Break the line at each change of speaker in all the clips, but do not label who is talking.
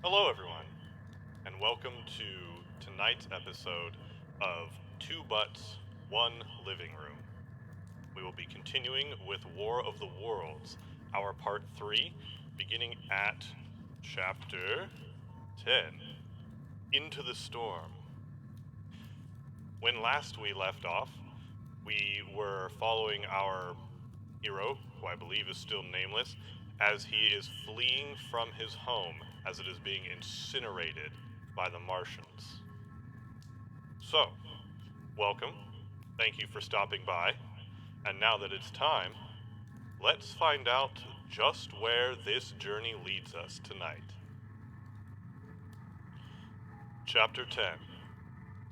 Hello, everyone, and welcome to tonight's episode of Two Butts, One Living Room. We will be continuing with War of the Worlds, our part 3, beginning at chapter 10 Into the Storm. When last we left off, we were following our hero, who I believe is still nameless, as he is fleeing from his home as it is being incinerated by the Martians. So, welcome. Thank you for stopping by. And now that it's time, let's find out just where this journey leads us tonight. Chapter 10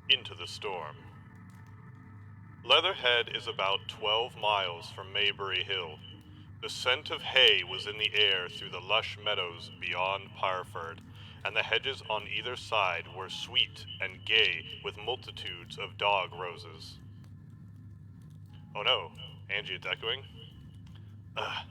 Into the Storm. Leatherhead is about 12 miles from Maybury Hill. The scent of hay was in the air through the lush meadows beyond Pireford, and the hedges on either side were sweet and gay with multitudes of dog roses. Oh no, Angie, it's echoing? Ugh.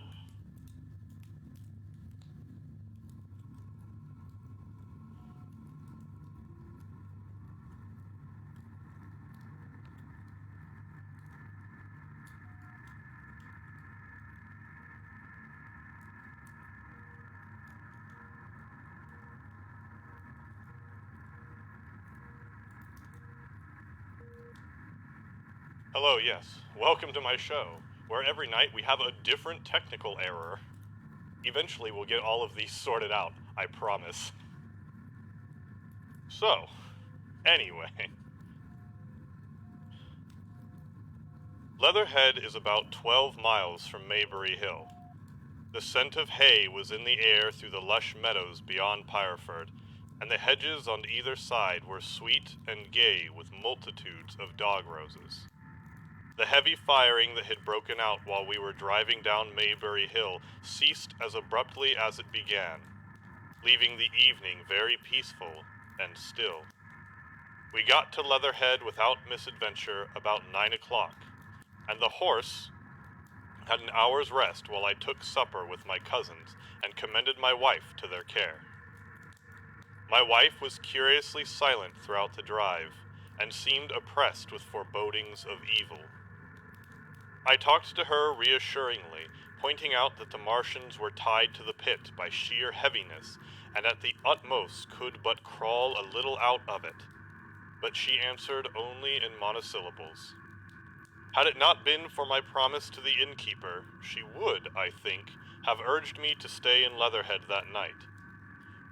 Hello, yes. Welcome to my show, where every night we have a different technical error. Eventually we'll get all of these sorted out, I promise. So, anyway. Leatherhead is about 12 miles from Maybury Hill. The scent of hay was in the air through the lush meadows beyond Pireford, and the hedges on either side were sweet and gay with multitudes of dog roses. The heavy firing that had broken out while we were driving down Maybury Hill ceased as abruptly as it began, leaving the evening very peaceful and still. We got to Leatherhead without misadventure about 9 o'clock, and the horse had an hour's rest while I took supper with my cousins and commended my wife to their care. My wife was curiously silent throughout the drive, and seemed oppressed with forebodings of evil. I talked to her reassuringly, pointing out that the Martians were tied to the pit by sheer heaviness, and at the utmost could but crawl a little out of it. But she answered only in monosyllables. Had it not been for my promise to the innkeeper, she would, I think, have urged me to stay in Leatherhead that night.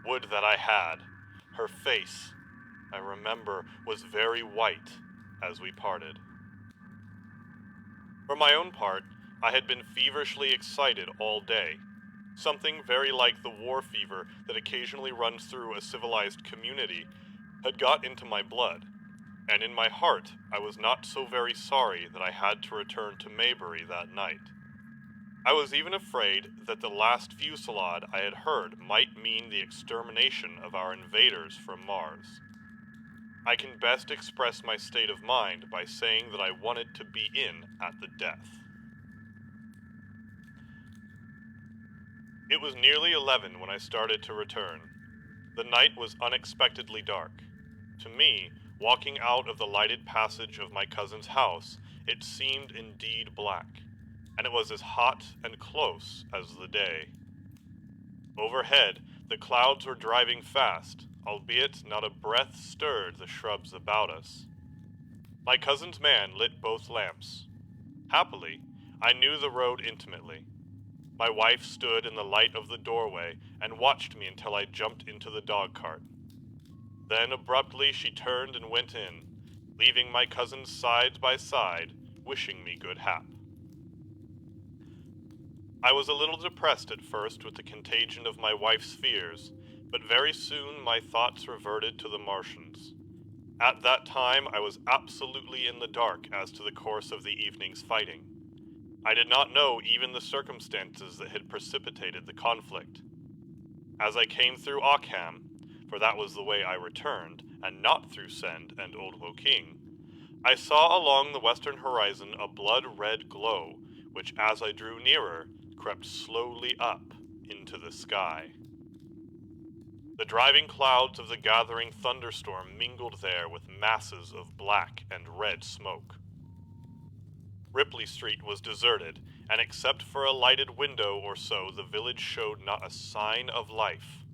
Would that I had. Her face, I remember, was very white as we parted. For my own part, I had been feverishly excited all day, something very like the war fever that occasionally runs through a civilized community had got into my blood, and in my heart I was not so very sorry that I had to return to Maybury that night. I was even afraid that the last fusillade I had heard might mean the extermination of our invaders from Mars. I can best express my state of mind by saying that I wanted to be in at the death. It was nearly 11 when I started to return. The night was unexpectedly dark. To me, walking out of the lighted passage of my cousin's house, it seemed indeed black, and it was as hot and close as the day. Overhead, the clouds were driving fast, albeit not a breath stirred the shrubs about us. My cousin's man lit both lamps. Happily, I knew the road intimately. My wife stood in the light of the doorway and watched me until I jumped into the dog cart. Then abruptly she turned and went in, leaving my cousins side by side, wishing me good hap. I was a little depressed at first with the contagion of my wife's fears, but very soon my thoughts reverted to the Martians. At that time I was absolutely in the dark as to the course of the evening's fighting. I did not know even the circumstances that had precipitated the conflict. As I came through Ockham, for that was the way I returned, and not through Send and Old Woking, I saw along the western horizon a blood-red glow, which as I drew nearer, crept slowly up into the sky. The driving clouds of the gathering thunderstorm mingled there with masses of black and red smoke. Ripley Street was deserted, and except for a lighted window or so, the village showed not a sign of life.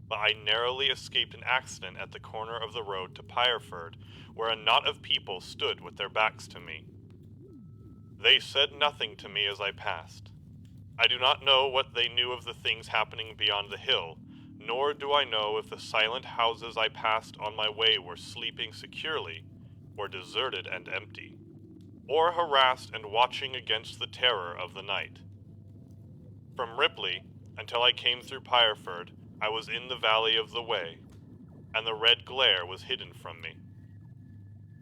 But I narrowly escaped an accident at the corner of the road to Pireford, where a knot of people stood with their backs to me. They said nothing to me as I passed. I do not know what they knew of the things happening beyond the hill, nor do I know if the silent houses I passed on my way were sleeping securely, or deserted and empty, or harassed and watching against the terror of the night. From Ripley, until I came through Pireford, I was in the valley of the Wey, and the red glare was hidden from me.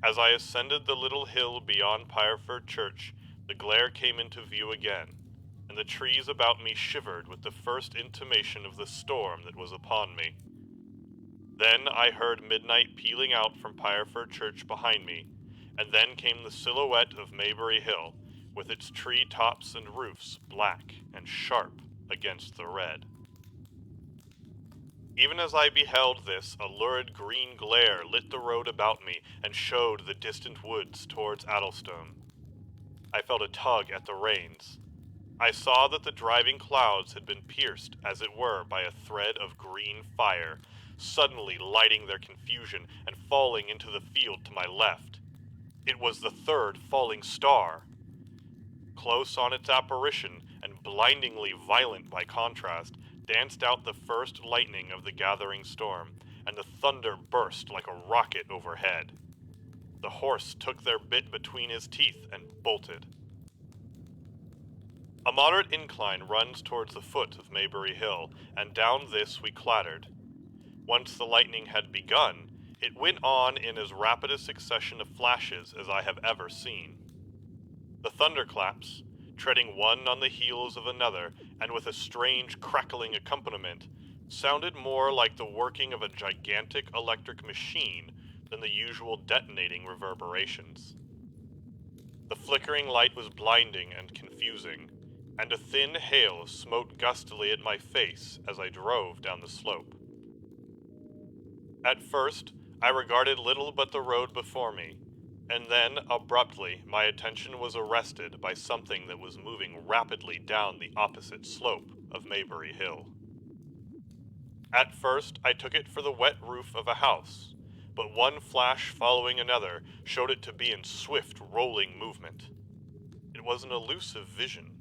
As I ascended the little hill beyond Pireford Church, the glare came into view again, and the trees about me shivered with the first intimation of the storm that was upon me. Then I heard midnight pealing out from Pireford Church behind me, and then came the silhouette of Maybury Hill, with its tree tops and roofs black and sharp against the red. Even as I beheld this, a lurid green glare lit the road about me and showed the distant woods towards Addlestone. I felt a tug at the reins. I saw that the driving clouds had been pierced, as it were, by a thread of green fire, suddenly lighting their confusion and falling into the field to my left. It was the third falling star. Close on its apparition, and blindingly violent by contrast, danced out the first lightning of the gathering storm, and the thunder burst like a rocket overhead. The horse took their bit between his teeth and bolted. A moderate incline runs towards the foot of Maybury Hill, and down this we clattered. Once the lightning had begun, it went on in as rapid a succession of flashes as I have ever seen. The thunderclaps, treading one on the heels of another, and with a strange crackling accompaniment, sounded more like the working of a gigantic electric machine than the usual detonating reverberations. The flickering light was blinding and confusing, and a thin hail smote gustily at my face as I drove down the slope. At first, I regarded little but the road before me, and then, abruptly, my attention was arrested by something that was moving rapidly down the opposite slope of Maybury Hill. At first, I took it for the wet roof of a house, but one flash following another showed it to be in swift, rolling movement. It was an elusive vision,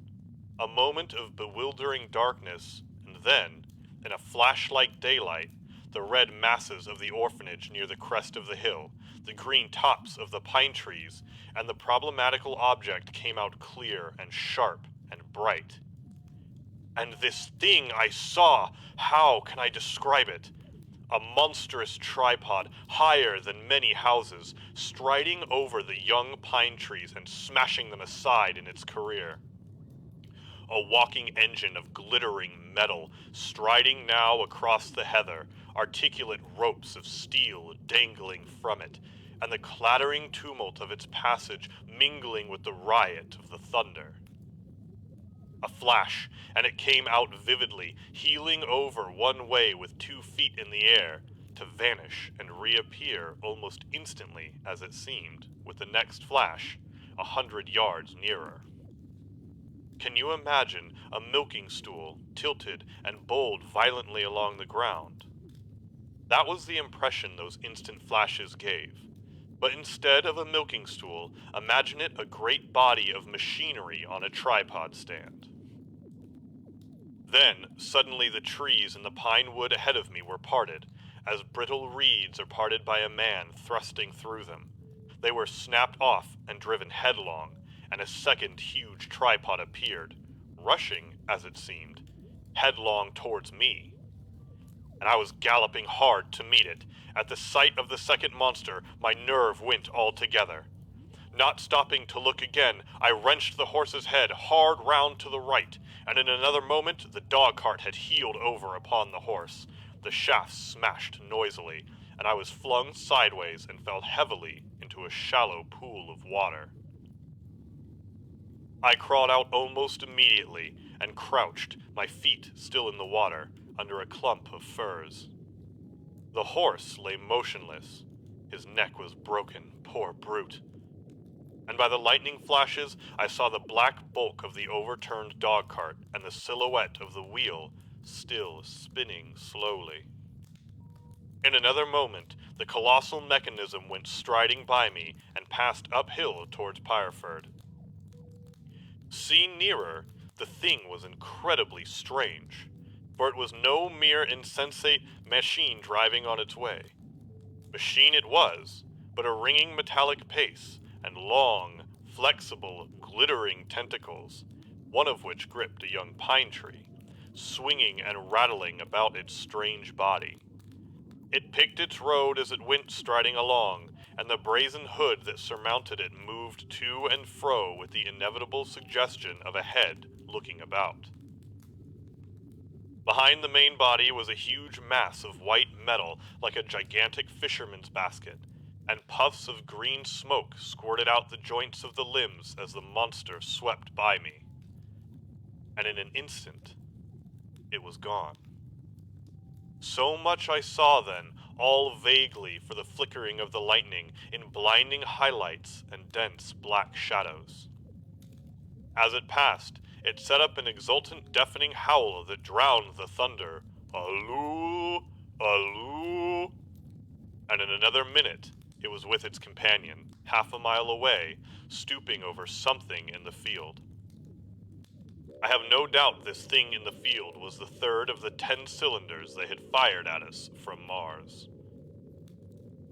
a moment of bewildering darkness, and then, in a flash-like daylight, the red masses of the orphanage near the crest of the hill, the green tops of the pine trees, and the problematical object came out clear and sharp and bright. And this thing I saw, how can I describe it? A monstrous tripod, higher than many houses, striding over the young pine trees and smashing them aside in its career. A walking engine of glittering metal, striding now across the heather, articulate ropes of steel dangling from it, and the clattering tumult of its passage mingling with the riot of the thunder. A flash, and it came out vividly, heeling over one way with 2 feet in the air, to vanish and reappear almost instantly, as it seemed, with the next flash, 100 yards nearer. Can you imagine a milking stool tilted and bowled violently along the ground? That was the impression those instant flashes gave. But instead of a milking stool, imagine it a great body of machinery on a tripod stand. Then, suddenly the trees in the pine wood ahead of me were parted, as brittle reeds are parted by a man thrusting through them. They were snapped off and driven headlong, and a second huge tripod appeared, rushing, as it seemed, headlong towards me. And I was galloping hard to meet it. At the sight of the second monster, my nerve went altogether. Not stopping to look again, I wrenched the horse's head hard round to the right, and in another moment the dog-cart had heeled over upon the horse. The shafts smashed noisily, and I was flung sideways and fell heavily into a shallow pool of water. I crawled out almost immediately and crouched, my feet still in the water, under a clump of firs. The horse lay motionless. His neck was broken, poor brute. And by the lightning flashes, I saw the black bulk of the overturned dog cart and the silhouette of the wheel still spinning slowly. In another moment, the colossal mechanism went striding by me and passed uphill towards Pireford. Seen nearer, the thing was incredibly strange, for it was no mere insensate machine driving on its way. Machine it was, but a ringing metallic pace and long, flexible, glittering tentacles, one of which gripped a young pine tree, swinging and rattling about its strange body. It picked its road as it went striding along, and the brazen hood that surmounted it moved to and fro with the inevitable suggestion of a head looking about. Behind the main body was a huge mass of white metal like a gigantic fisherman's basket, and puffs of green smoke squirted out the joints of the limbs as the monster swept by me. And in an instant, it was gone. So much I saw then, all vaguely for the flickering of the lightning in blinding highlights and dense black shadows. As it passed, it set up an exultant, deafening howl that drowned the thunder. Alloo! Alloo! And in another minute, it was with its companion, half a mile away, stooping over something in the field. I have no doubt this thing in the field was the third of the 10 cylinders they had fired at us from Mars.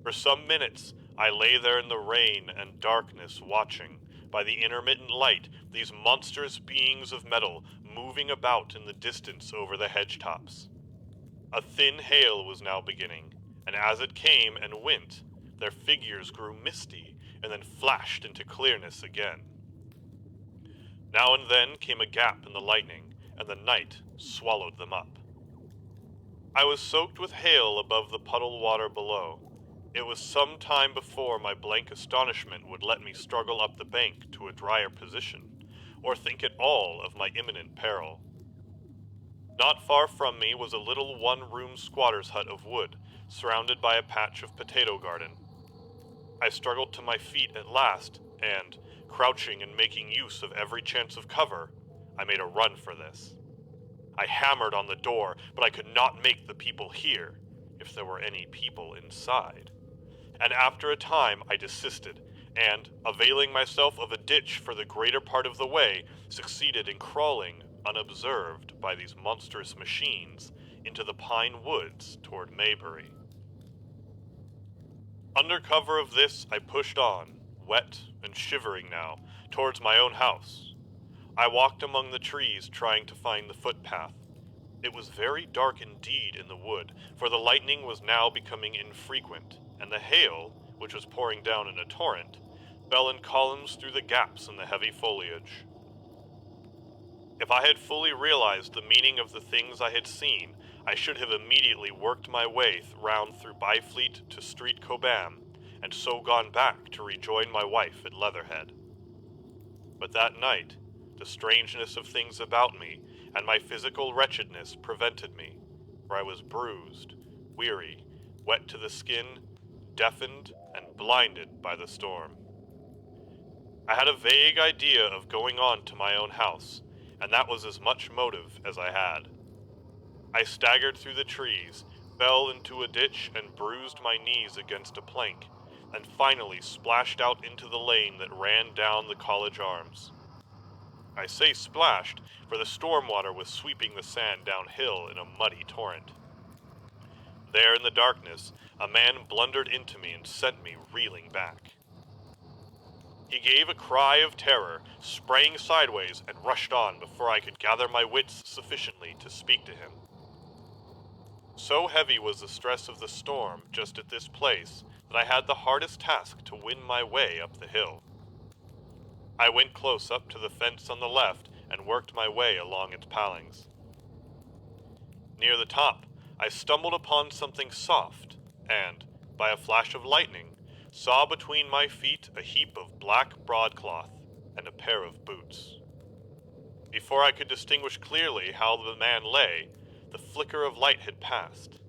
For some minutes, I lay there in the rain and darkness watching, by the intermittent light, these monstrous beings of metal moving about in the distance over the hedge tops. A thin hail was now beginning, and as it came and went, their figures grew misty and then flashed into clearness again. Now and then came a gap in the lightning, and the night swallowed them up. I was soaked with hail above the puddled water below. It was some time before my blank astonishment would let me struggle up the bank to a drier position, or think at all of my imminent peril. Not far from me was a little one-room squatter's hut of wood, surrounded by a patch of potato garden. I struggled to my feet at last, and, crouching and making use of every chance of cover, I made a run for this. I hammered on the door, but I could not make the people hear, if there were any people inside. And after a time I desisted, and, availing myself of a ditch for the greater part of the way, succeeded in crawling, unobserved by these monstrous machines, into the pine woods toward Maybury. Under cover of this, I pushed on, wet and shivering now, towards my own house. I walked among the trees trying to find the footpath. It was very dark indeed in the wood, for the lightning was now becoming infrequent, and the hail, which was pouring down in a torrent, fell in columns through the gaps in the heavy foliage. If I had fully realized the meaning of the things I had seen, I should have immediately worked my way round through Byfleet to Street Cobham, and so gone back to rejoin my wife at Leatherhead. But that night, the strangeness of things about me and my physical wretchedness prevented me, for I was bruised, weary, wet to the skin, deafened, and blinded by the storm. I had a vague idea of going on to my own house, and that was as much motive as I had. I staggered through the trees, fell into a ditch and bruised my knees against a plank, and finally splashed out into the lane that ran down the College Arms. I say splashed, for the storm water was sweeping the sand downhill in a muddy torrent. There in the darkness, a man blundered into me and sent me reeling back. He gave a cry of terror, sprang sideways, and rushed on before I could gather my wits sufficiently to speak to him. So heavy was the stress of the storm just at this place that I had the hardest task to win my way up the hill. I went close up to the fence on the left and worked my way along its palings. Near the top, I stumbled upon something soft and, by a flash of lightning, saw between my feet a heap of black broadcloth and a pair of boots. Before I could distinguish clearly how the man lay, the flicker of light had passed.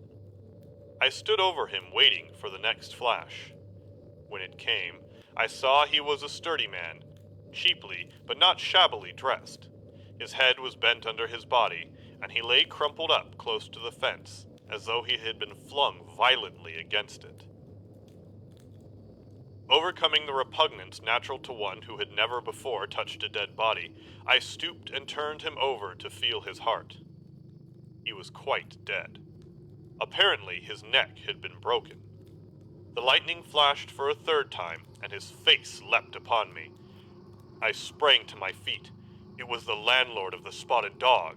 I stood over him waiting for the next flash. When it came, I saw he was a sturdy man, cheaply but not shabbily dressed. His head was bent under his body, and he lay crumpled up close to the fence, as though he had been flung violently against it. Overcoming the repugnance natural to one who had never before touched a dead body, I stooped and turned him over to feel his heart. He was quite dead. Apparently, his neck had been broken. The lightning flashed for a third time, and his face leapt upon me. I sprang to my feet. It was the landlord of the Spotted Dog,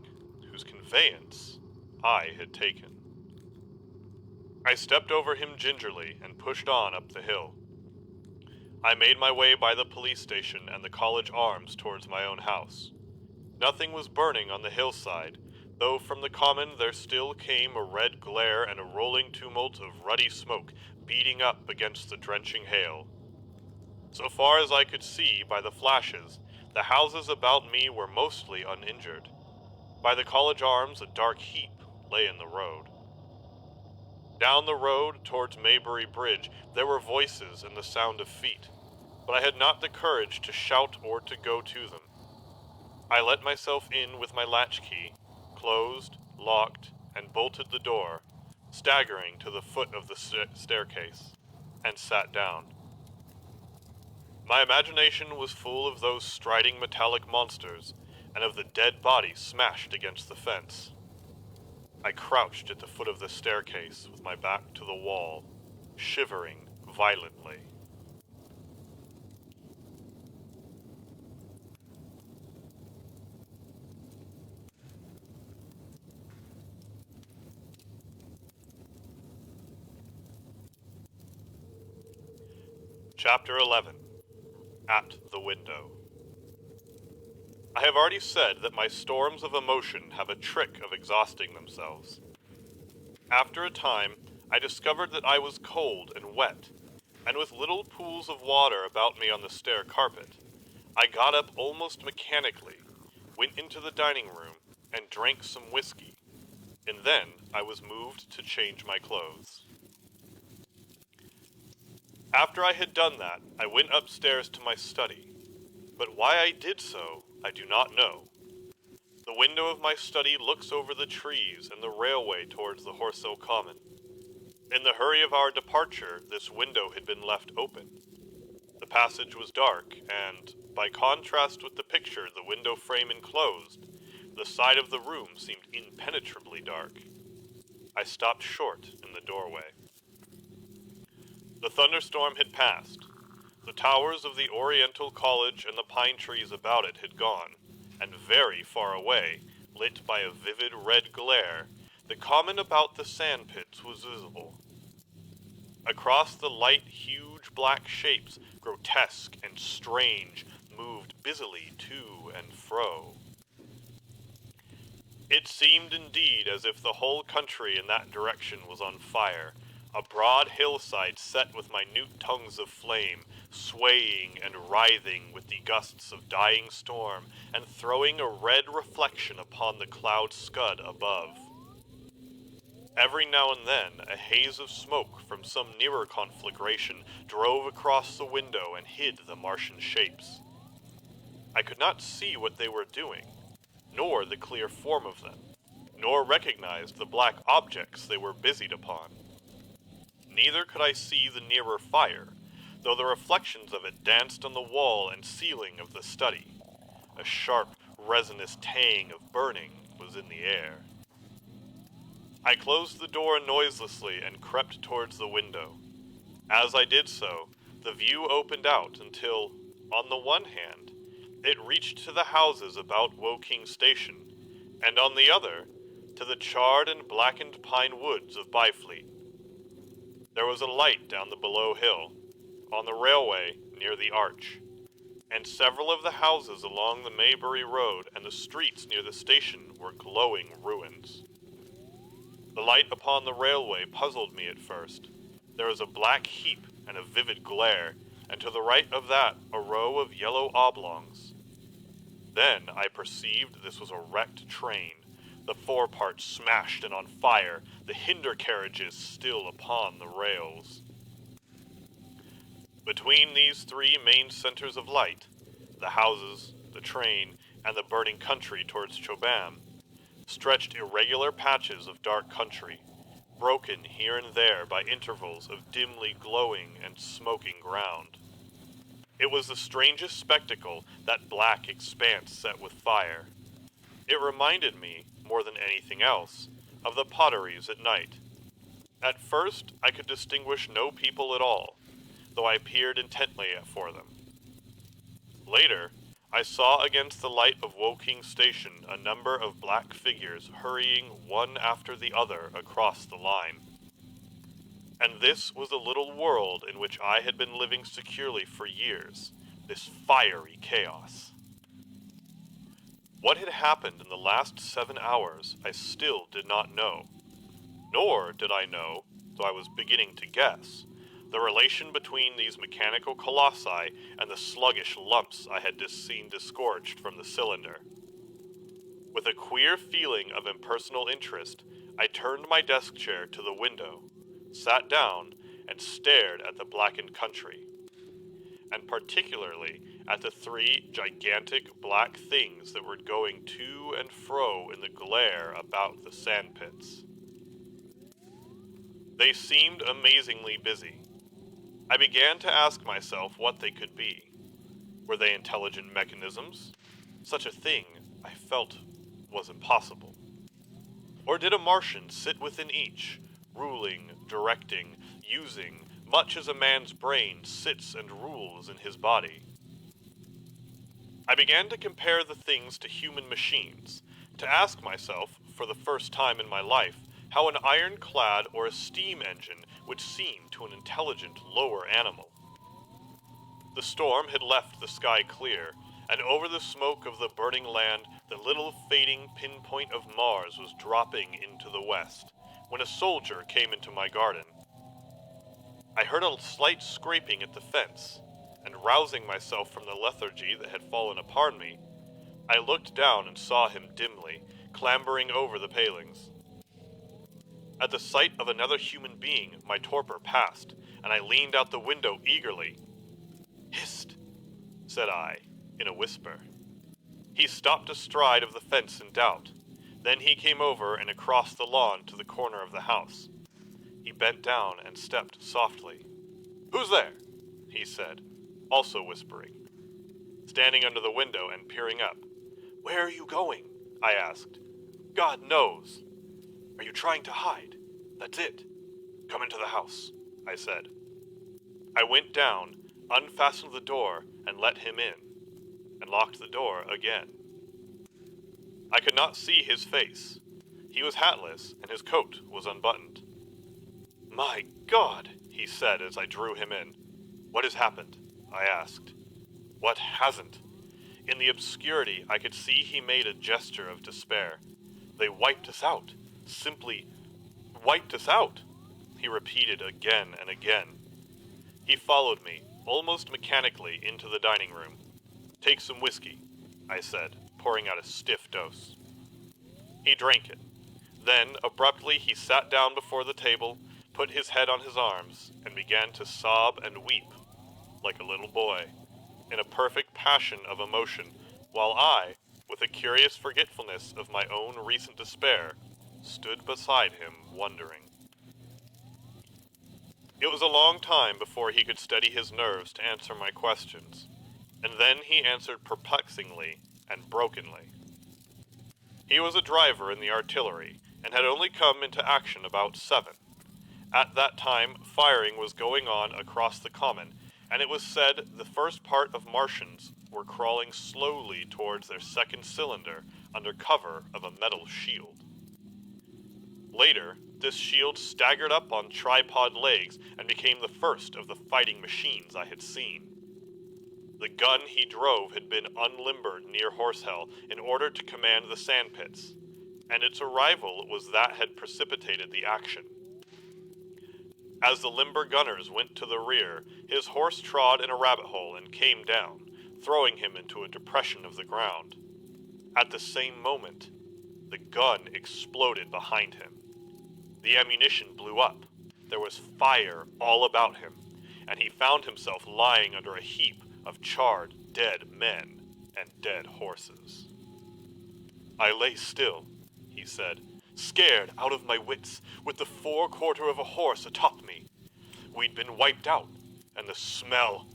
whose conveyance I had taken. I stepped over him gingerly and pushed on up the hill. I made my way by the police station and the College Arms towards my own house. Nothing was burning on the hillside, though from the common there still came a red glare and a rolling tumult of ruddy smoke beating up against the drenching hail. So far as I could see by the flashes, the houses about me were mostly uninjured. By the College Arms, a dark heap lay in the road. Down the road towards Maybury Bridge, there were voices and the sound of feet, but I had not the courage to shout or to go to them. I let myself in with my latchkey, closed, locked, and bolted the door, staggering to the foot of the staircase, and sat down. My imagination was full of those striding metallic monsters, and of the dead body smashed against the fence. I crouched at the foot of the staircase with my back to the wall, shivering violently. Chapter 11. At the Window. I have already said that my storms of emotion have a trick of exhausting themselves. After a time, I discovered that I was cold and wet, and with little pools of water about me on the stair carpet, I got up almost mechanically, went into the dining room, and drank some whiskey, and then I was moved to change my clothes. After I had done that, I went upstairs to my study, but why I did so, I do not know. The window of my study looks over the trees and the railway towards the Horsehill Common. In the hurry of our departure, this window had been left open. The passage was dark, and, by contrast with the picture the window frame enclosed, the side of the room seemed impenetrably dark. I stopped short in the doorway. The thunderstorm had passed. The towers of the Oriental College and the pine trees about it had gone, and very far away, lit by a vivid red glare, the common about the sandpits was visible. Across the light, huge black shapes, grotesque and strange, moved busily to and fro. It seemed indeed as if the whole country in that direction was on fire, a broad hillside set with minute tongues of flame, swaying and writhing with the gusts of dying storm, and throwing a red reflection upon the cloud scud above. Every now and then, a haze of smoke from some nearer conflagration drove across the window and hid the Martian shapes. I could not see what they were doing, nor the clear form of them, nor recognize the black objects they were busied upon. Neither could I see the nearer fire, though the reflections of it danced on the wall and ceiling of the study. A sharp, resinous tang of burning was in the air. I closed the door noiselessly and crept towards the window. As I did so, the view opened out until, on the one hand, it reached to the houses about Woking Station, and on the other, to the charred and blackened pine woods of Byfleet. There was a light down the below hill, on the railway near the arch, and several of the houses along the Maybury Road and the streets near the station were glowing ruins. The light upon the railway puzzled me at first. There was a black heap and a vivid glare, and to the right of that a row of yellow oblongs. Then I perceived this was a wrecked train, the forepart smashed and on fire, the hinder carriages still upon the rails. Between these three main centers of light, the houses, the train, and the burning country towards Chobam, stretched irregular patches of dark country, broken here and there by intervals of dimly glowing and smoking ground. It was the strangest spectacle, that black expanse set with fire. It reminded me, more than anything else, of the potteries at night. At first, I could distinguish no people at all, though I peered intently for them. Later, I saw against the light of Woking Station a number of black figures hurrying one after the other across the line. And this was the little world in which I had been living securely for years, this fiery chaos. What had happened in the last 7 hours I still did not know. Nor did I know, though I was beginning to guess, the relation between these mechanical colossi and the sluggish lumps I had seen disgorged from the cylinder. With a queer feeling of impersonal interest, I turned my desk chair to the window, sat down, and stared at the blackened country, and particularly at the three gigantic black things that were going to and fro in the glare about the sandpits. They seemed amazingly busy. I began to ask myself what they could be. Were they intelligent mechanisms? Such a thing, I felt, was impossible. Or did a Martian sit within each, ruling, directing, using, much as a man's brain sits and rules in his body? I began to compare the things to human machines, to ask myself, for the first time in my life, how an ironclad or a steam engine would seem to an intelligent lower animal. The storm had left the sky clear, and over the smoke of the burning land, the little fading pinpoint of Mars was dropping into the west, when a soldier came into my garden. I heard a slight scraping at the fence, and rousing myself from the lethargy that had fallen upon me, I looked down and saw him dimly, clambering over the palings. At the sight of another human being, my torpor passed, and I leaned out the window eagerly. "Hist," said I, in a whisper. He stopped astride of the fence in doubt. Then he came over and across the lawn to the corner of the house. He bent down and stepped softly. "Who's there?" he said, also whispering, standing under the window and peering up. "Where are you going?" I asked. "God knows." "Are you trying to hide?" "That's it." "Come into the house," I said. I went down, unfastened the door, and let him in, and locked the door again. I could not see his face. He was hatless, and his coat was unbuttoned. "My God," he said as I drew him in. "What has happened?" I asked. "What hasn't?" In the obscurity, I could see he made a gesture of despair. "They wiped us out. Simply wiped us out," he repeated again and again. He followed me, almost mechanically, into the dining room. "Take some whiskey," I said, pouring out a stiff dose. He drank it. Then, abruptly, he sat down before the table, put his head on his arms, and began to sob and weep, like a little boy, in a perfect passion of emotion, while I, with a curious forgetfulness of my own recent despair, stood beside him, wondering. It was a long time before he could steady his nerves to answer my questions, and then he answered perplexingly and brokenly. He was a driver in the artillery, and had only come into action about 7. At that time, firing was going on across the common, and it was said the first part of Martians were crawling slowly towards their second cylinder under cover of a metal shield. Later, this shield staggered up on tripod legs and became the first of the fighting machines I had seen. The gun he drove had been unlimbered near Horsehell in order to command the sandpits, and its arrival was that had precipitated the action. As the limber gunners went to the rear, his horse trod in a rabbit hole and came down, throwing him into a depression of the ground. At the same moment, The gun exploded behind him. The ammunition blew up. There was fire all about him, and he found himself lying under a heap of charred, dead men and dead horses. I lay still, he said, scared out of my wits, with the forequarter of a horse atop me. We'd been wiped out, and the smell,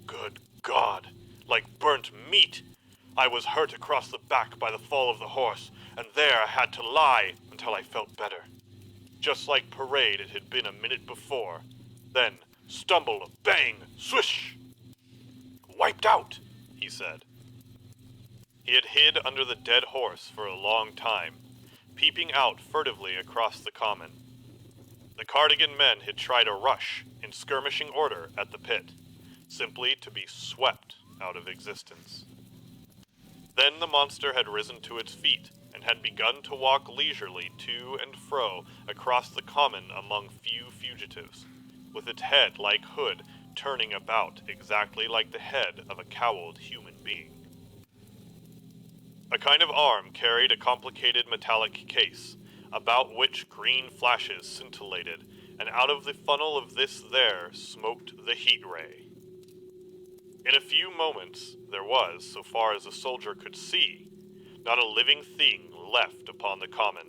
good God, like burnt meat. I was hurt across the back by the fall of the horse, and there I had to lie until I felt better. Just like parade it had been a minute before. Then, stumble, bang, swish! Wiped out, he said. He had hid under the dead horse for a long time, peeping out furtively across the common. The Cardigan men had tried a rush in skirmishing order at the pit, simply to be swept out of existence. Then the monster had risen to its feet and had begun to walk leisurely to and fro across the common among few fugitives, with its head like hood turning about exactly like the head of a cowled human being. A kind of arm carried a complicated metallic case, about which green flashes scintillated, and out of the funnel of this there smoked the heat ray. In a few moments, there was, so far as a soldier could see, not a living thing left upon the common,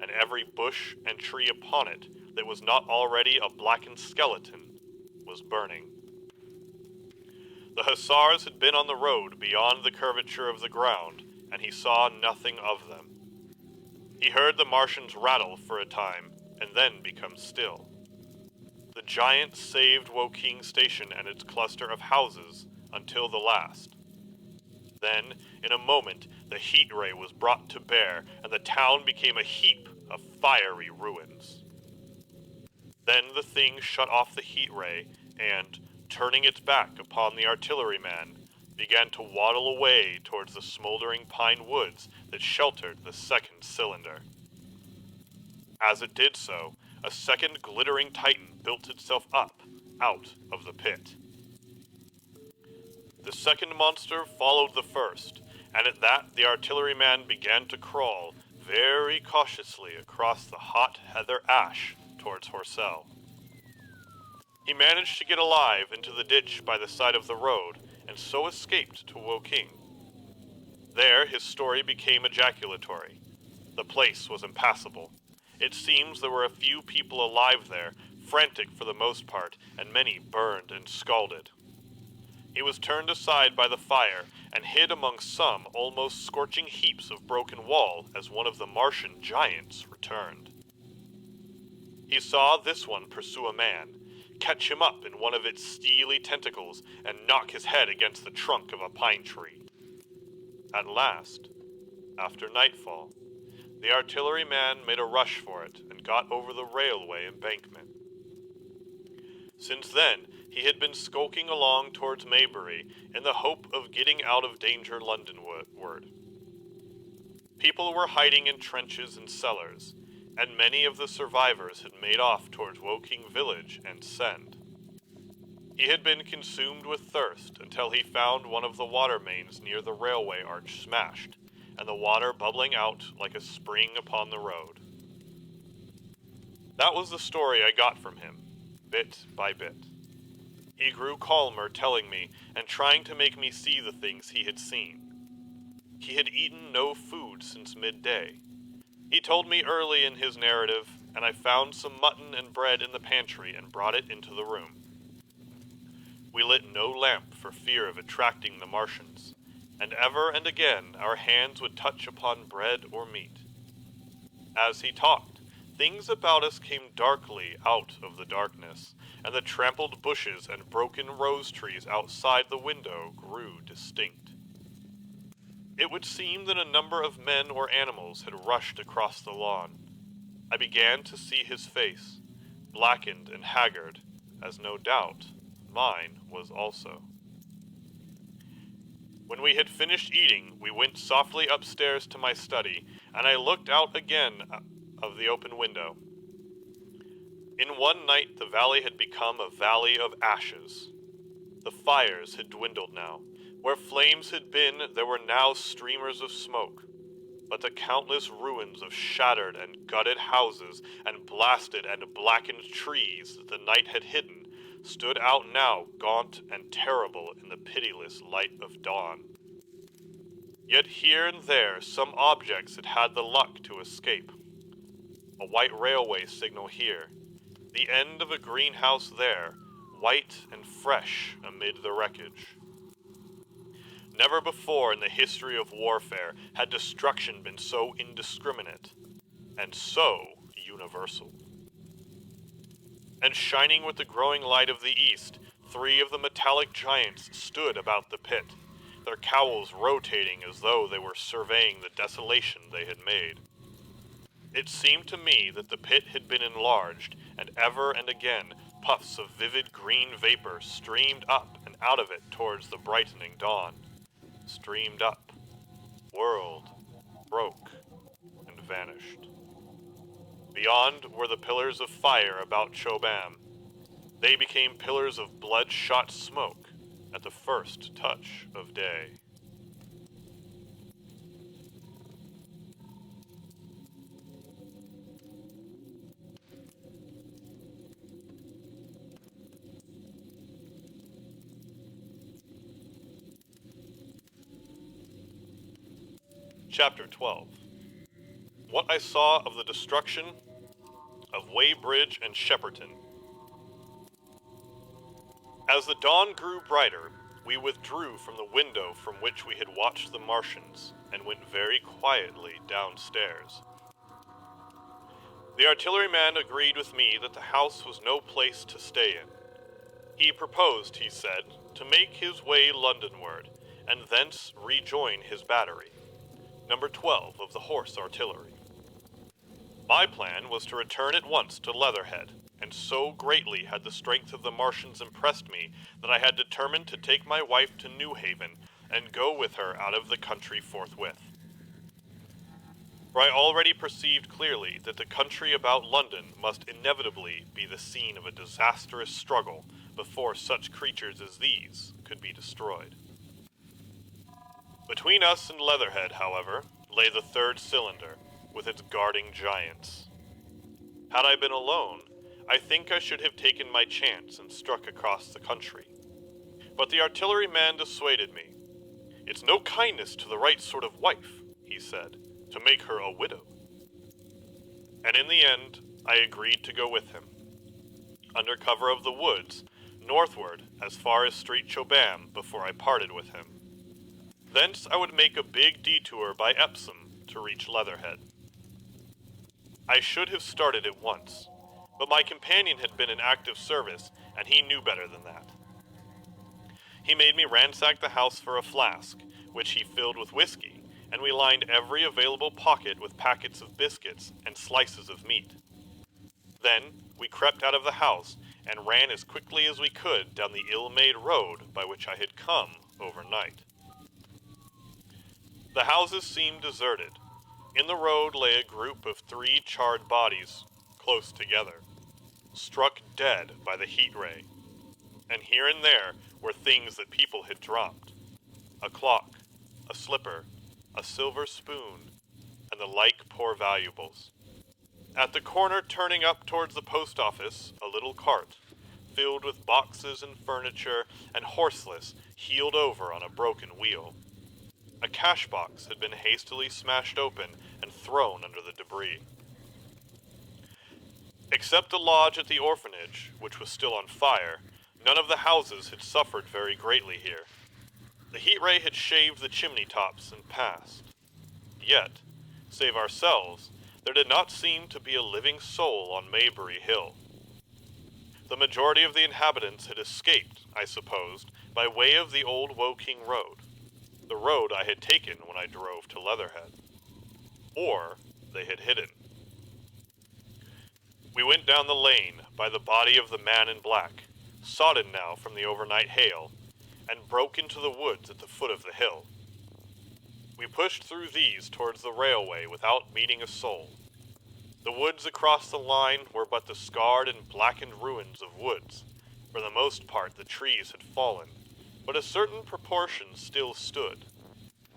and every bush and tree upon it that was not already a blackened skeleton was burning. The hussars had been on the road beyond the curvature of the ground, and he saw nothing of them. He heard the Martians rattle for a time, and then become still. The giants saved Woking Station and its cluster of houses until the last. Then, in a moment, the heat ray was brought to bear, and the town became a heap of fiery ruins. Then the thing shut off the heat ray, and, turning its back upon the artilleryman, began to waddle away towards the smoldering pine woods that sheltered the second cylinder. As it did so, a second glittering titan built itself up out of the pit. The second monster followed the first, and at that the artilleryman began to crawl very cautiously across the hot heather ash towards Horsell. He managed to get alive into the ditch by the side of the road, and so escaped to Woking. There his story became ejaculatory. The place was impassable. It seems there were a few people alive there, frantic for the most part, and many burned and scalded. He was turned aside by the fire, and hid among some almost scorching heaps of broken wall as one of the Martian giants returned. He saw this one pursue a man, catch him up in one of its steely tentacles, and knock his head against the trunk of a pine tree. At last, after nightfall, the artilleryman made a rush for it and got over the railway embankment. Since then, he had been skulking along towards Maybury in the hope of getting out of danger Londonward. People were hiding in trenches and cellars, and many of the survivors had made off towards Woking village and Send. He had been consumed with thirst until he found one of the water mains near the railway arch smashed, and the water bubbling out like a spring upon the road. That was the story I got from him, bit by bit. He grew calmer telling me, and trying to make me see the things he had seen. He had eaten no food since midday. He told me early in his narrative, and I found some mutton and bread in the pantry and brought it into the room. We lit no lamp for fear of attracting the Martians, and ever and again our hands would touch upon bread or meat. As he talked, things about us came darkly out of the darkness, and the trampled bushes and broken rose trees outside the window grew distinct. It would seem that a number of men or animals had rushed across the lawn. I began to see his face, blackened and haggard, as no doubt mine was also. When we had finished eating, we went softly upstairs to my study, and I looked out again of the open window. In one night the valley had become a valley of ashes. The fires had dwindled now. Where flames had been, there were now streamers of smoke. but the countless ruins of shattered and gutted houses and blasted and blackened trees that the night had hidden stood out now gaunt and terrible in the pitiless light of dawn. Yet here and there some objects had had the luck to escape. A white railway signal here, the end of a greenhouse there, white and fresh amid the wreckage. Never before in the history of warfare had destruction been so indiscriminate, and so universal. And shining with the growing light of the east, 3 of the metallic giants stood about the pit, their cowls rotating as though they were surveying the desolation they had made. It seemed to me that the pit had been enlarged, and ever and again puffs of vivid green vapor streamed up and out of it towards the brightening dawn. Streamed up, whirled, broke, and vanished. Beyond were the pillars of fire about Chobam. They became pillars of bloodshot smoke at the first touch of day. Chapter 12. What I saw of the destruction of Weybridge and Shepperton. As the dawn grew brighter, we withdrew from the window from which we had watched the Martians and went very quietly downstairs. The artilleryman agreed with me that the house was no place to stay in. He proposed, he said, to make his way Londonward, and thence rejoin his battery, number 12 of the Horse Artillery. My plan was to return at once to Leatherhead, and so greatly had the strength of the Martians impressed me that I had determined to take my wife to New Haven and go with her out of the country forthwith. For I already perceived clearly that the country about London must inevitably be the scene of a disastrous struggle before such creatures as these could be destroyed. Between us and Leatherhead, however, lay the 3rd cylinder, with its guarding giants. Had I been alone, I think I should have taken my chance and struck across the country. But the artilleryman dissuaded me. It's no kindness to the right sort of wife, he said, to make her a widow. And in the end, I agreed to go with him. Under cover of the woods, northward as far as Street Chobam before I parted with him. Thence I would make a big detour by Epsom to reach Leatherhead. I should have started at once, but my companion had been in active service, and he knew better than that. He made me ransack the house for a flask, which he filled with whiskey, and we lined every available pocket with packets of biscuits and slices of meat. Then we crept out of the house and ran as quickly as we could down the ill-made road by which I had come overnight. The houses seemed deserted. In the road lay a group of 3 charred bodies, close together, struck dead by the heat ray, and here and there were things that people had dropped. A clock, a slipper, a silver spoon, and the like poor valuables. At the corner turning up towards the post office, a little cart, filled with boxes and furniture, and horseless, heeled over on a broken wheel. A cash box had been hastily smashed open and thrown under the debris. Except the lodge at the orphanage, which was still on fire, none of the houses had suffered very greatly here. The heat ray had shaved the chimney tops and passed. Yet, save ourselves, there did not seem to be a living soul on Maybury Hill. The majority of the inhabitants had escaped, I supposed, by way of the old Woking Road, the road I had taken when I drove to Leatherhead. Or they had hidden. We went down the lane by the body of the man in black, sodden now from the overnight hail, and broke into the woods at the foot of the hill. We pushed through these towards the railway without meeting a soul. The woods across the line were but the scarred and blackened ruins of woods. For the most part the trees had fallen, but a certain proportion still stood,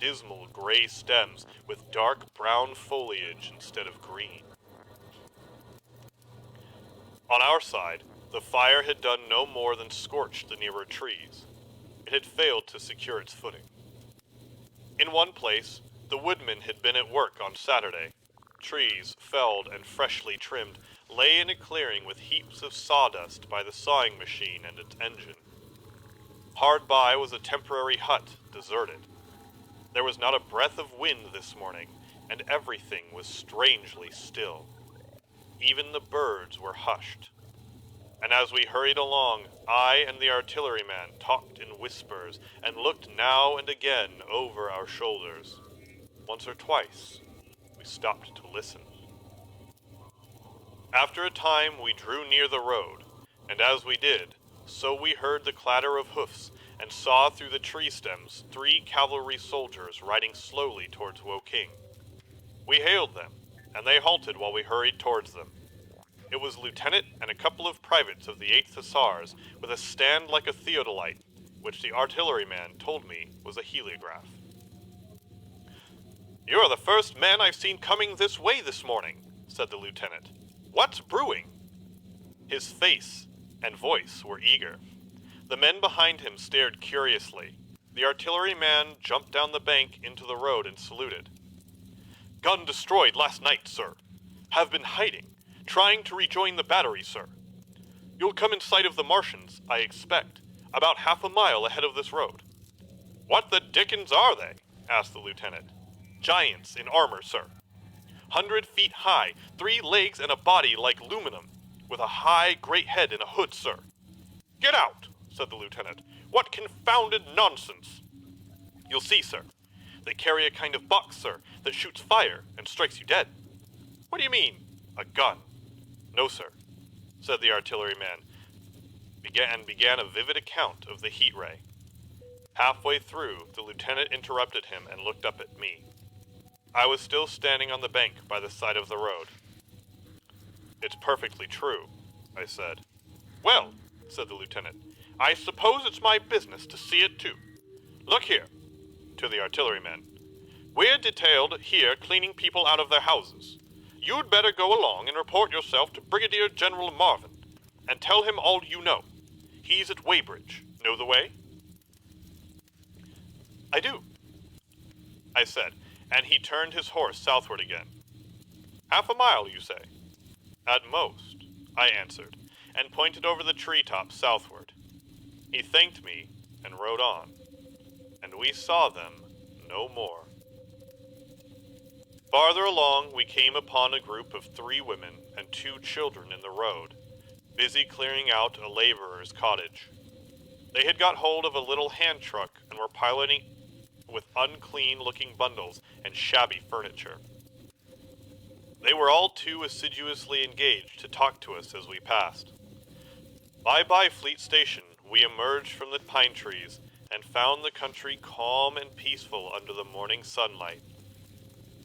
dismal gray stems with dark brown foliage instead of green. On our side, the fire had done no more than scorch the nearer trees. It had failed to secure its footing. In one place, the woodmen had been at work on Saturday. Trees, felled and freshly trimmed, lay in a clearing with heaps of sawdust by the sawing machine and its engine. Hard by was a temporary hut, deserted. There was not a breath of wind this morning, and everything was strangely still. Even the birds were hushed. And as we hurried along, I and the artilleryman talked in whispers and looked now and again over our shoulders. Once or twice, we stopped to listen. After a time, we drew near the road, and as we did, so we heard the clatter of hoofs and saw through the tree stems 3 cavalry soldiers riding slowly towards Woking. We hailed them, and they halted while we hurried towards them. It was Lieutenant and a couple of privates of the 8th Hussars with a stand like a theodolite, which the artilleryman told me was a heliograph. "You are the first men I've seen coming this way this morning," said the lieutenant. "What's brewing?" His face and voice were eager. The men behind him stared curiously. The artilleryman jumped down the bank into the road and saluted. "Gun destroyed last night, sir. Have been hiding. Trying to rejoin the battery, sir. You'll come in sight of the Martians, I expect, about half a mile ahead of this road." "What the dickens are they?" asked the lieutenant. "Giants in armor, sir. 100 feet high, 3 legs and a body like aluminum, with a high, great head and a hood, sir." "Get out," said the lieutenant. "What confounded nonsense!" "You'll see, sir. They carry a kind of box, sir, that shoots fire and strikes you dead." "What do you mean? A gun?" "No, sir," said the artilleryman, and began a vivid account of the heat ray. Halfway through, the lieutenant interrupted him and looked up at me. I was still standing on the bank by the side of the road. "It's perfectly true," I said. "Well," said the lieutenant, "I suppose it's my business to see it too. Look here," to the artilleryman. "We're detailed here cleaning people out of their houses. You'd better go along and report yourself to Brigadier General Marvin, and tell him all you know. He's at Weybridge. Know the way?" "I do," I said, and he turned his horse southward again. "Half a mile, you say?" "At most," I answered, and pointed over the treetops southward. He thanked me and rode on, and we saw them no more. Farther along, we came upon a group of 3 women and 2 children in the road, busy clearing out a laborer's cottage. They had got hold of a little hand truck and were piloting with unclean-looking bundles and shabby furniture. They were all too assiduously engaged to talk to us as we passed. By Byfleet Station, we emerged from the pine trees and found the country calm and peaceful under the morning sunlight.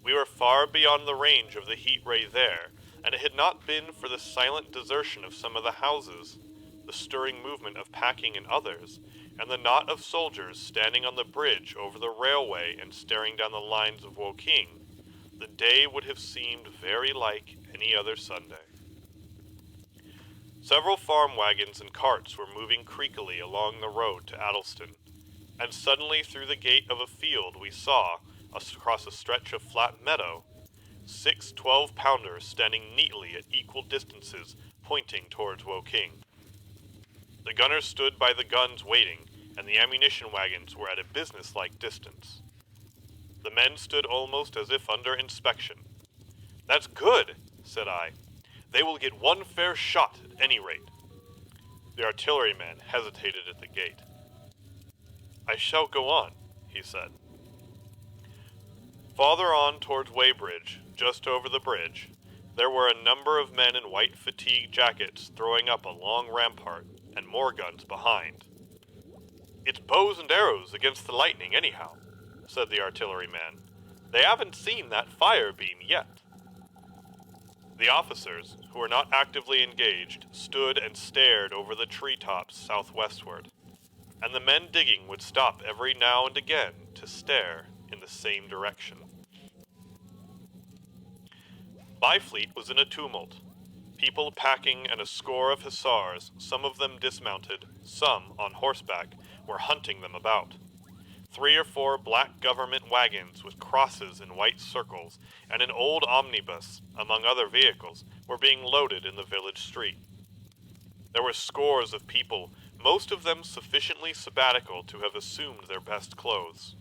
We were far beyond the range of the heat ray there, and it had not been for the silent desertion of some of the houses, the stirring movement of packing in others, and the knot of soldiers standing on the bridge over the railway and staring down the lines of Woking, the day would have seemed very like any other Sunday. Several farm wagons and carts were moving creakily along the road to Addleston, and suddenly through the gate of a field we saw, across a stretch of flat meadow, 6 12-pounders standing neatly at equal distances, pointing towards Woking. The gunners stood by the guns waiting, and the ammunition wagons were at a business-like distance. The men stood almost as if under inspection. "That's good," said I. "They will get one fair shot at any rate." The artilleryman hesitated at the gate. "I shall go on," he said. Farther on towards Weybridge, just over the bridge, there were a number of men in white fatigue jackets throwing up a long rampart, and more guns behind. "It's bows and arrows against the lightning anyhow," said the artilleryman. "They haven't seen that fire beam yet." The officers, who were not actively engaged, stood and stared over the treetops southwestward, and the men digging would stop every now and again to stare in the same direction. Byfleet was in a tumult. People packing and a score of hussars, some of them dismounted, some on horseback, were hunting them about. 3 or 4 black government wagons with crosses in white circles and an old omnibus, among other vehicles, were being loaded in the village street. There were scores of people, most of them sufficiently sabbatical to have assumed their best clothes.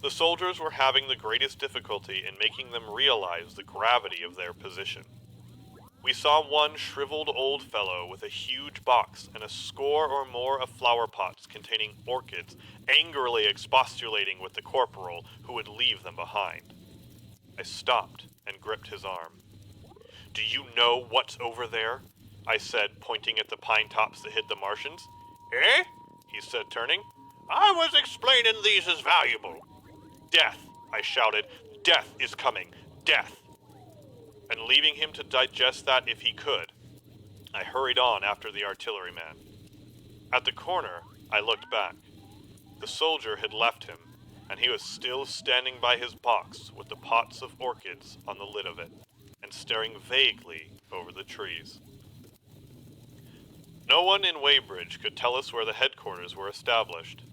The soldiers were having the greatest difficulty in making them realize the gravity of their position. We saw one shriveled old fellow with a huge box and a score or more of flower pots containing orchids angrily expostulating with the corporal who would leave them behind. I stopped and gripped his arm. "Do you know what's over there?" I said, pointing at the pine tops that hid the Martians. "Eh?" he said, turning. "I was explaining these as valuable." "Death," I shouted. "Death is coming. Death." And leaving him to digest that if he could, I hurried on after the artilleryman. At the corner, I looked back. The soldier had left him, and he was still standing by his box with the pots of orchids on the lid of it, and staring vaguely over the trees. No one in Weybridge could tell us where the headquarters were established.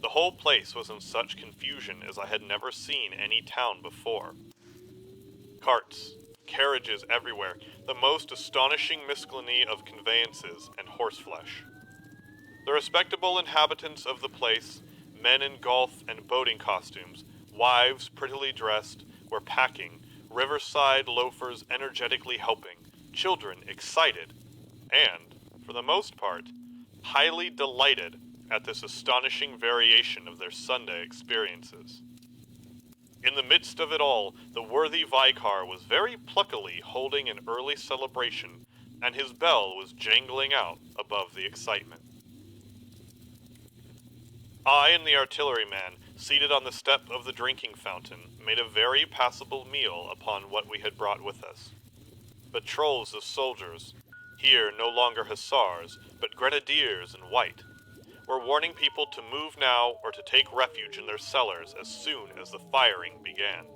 The whole place was in such confusion as I had never seen any town before. Carts, carriages everywhere, the most astonishing miscellany of conveyances and horseflesh. The respectable inhabitants of the place, men in golf and boating costumes, wives prettily dressed, were packing, riverside loafers energetically helping, children excited, and, for the most part, highly delighted at this astonishing variation of their Sunday experiences. In the midst of it all, the worthy Vicar was very pluckily holding an early celebration, and his bell was jangling out above the excitement. I and the artilleryman, seated on the step of the drinking fountain, made a very passable meal upon what we had brought with us. But trolls of soldiers, here no longer hussars, but grenadiers in white, were warning people to move now or to take refuge in their cellars as soon as the firing began.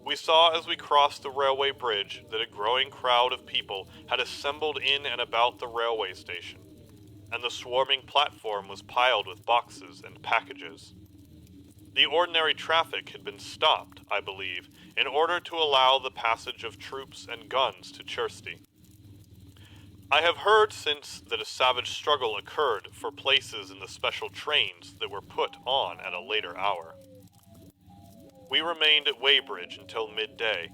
We saw as we crossed the railway bridge that a growing crowd of people had assembled in and about the railway station, and the swarming platform was piled with boxes and packages. The ordinary traffic had been stopped, I believe, in order to allow the passage of troops and guns to Chertsey. I have heard since that a savage struggle occurred for places in the special trains that were put on at a later hour. We remained at Weybridge until midday,